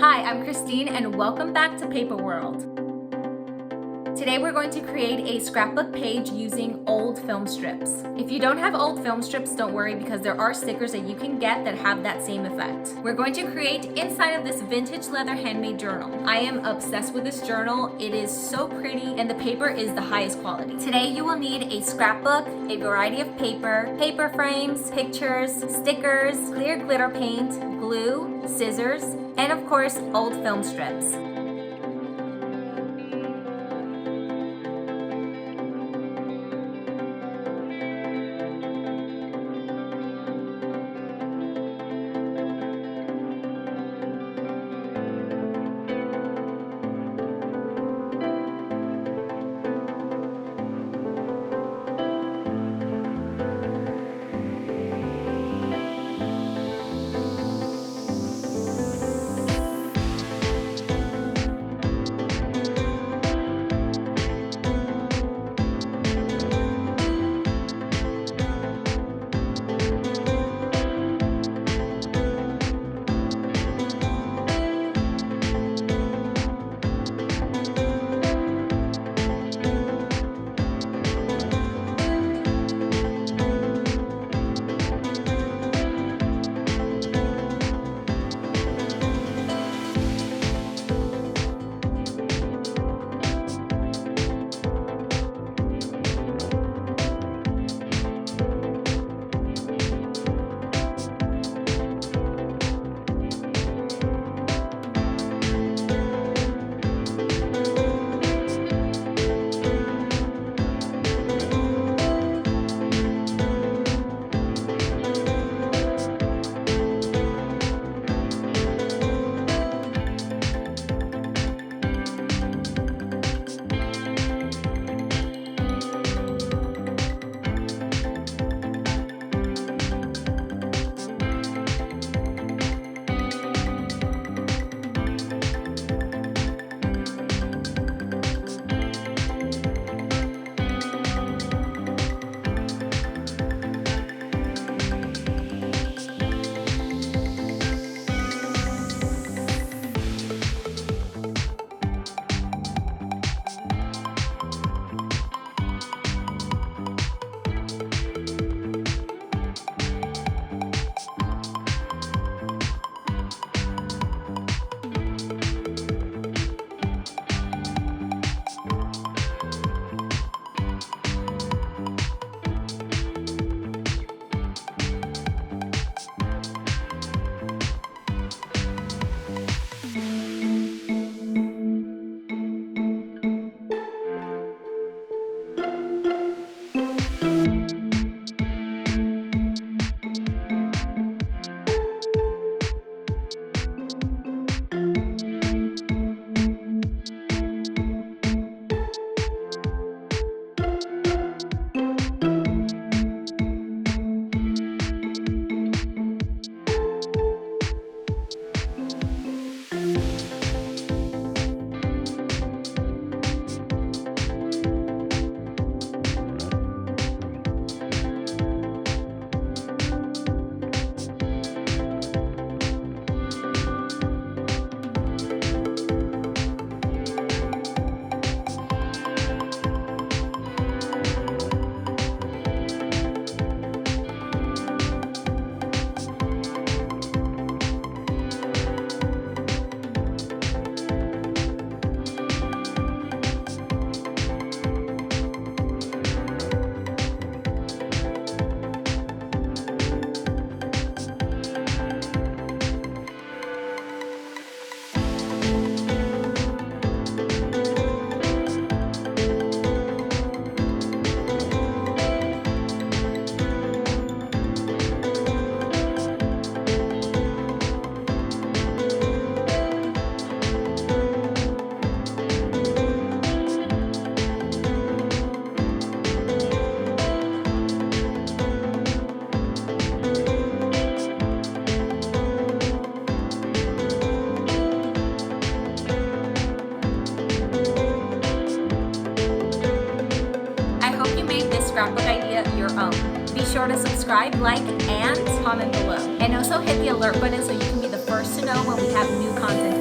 Hi, I'm Christine and welcome back to Paper World. Today we're going to create a scrapbook page using old film strips. If you don't have old film strips, don't worry because there are stickers that you can get that have that same effect. We're going to create inside of this vintage leather handmade journal. I am obsessed with this journal. It is so pretty and the paper is the highest quality. Today you will need a scrapbook, a variety of paper, paper frames, pictures, stickers, clear glitter paint, glue, scissors, and of course old film strips. Scrapbook idea your own. Be sure to subscribe, like, and comment below. And also hit the alert button so you can be the first to know when we have new content.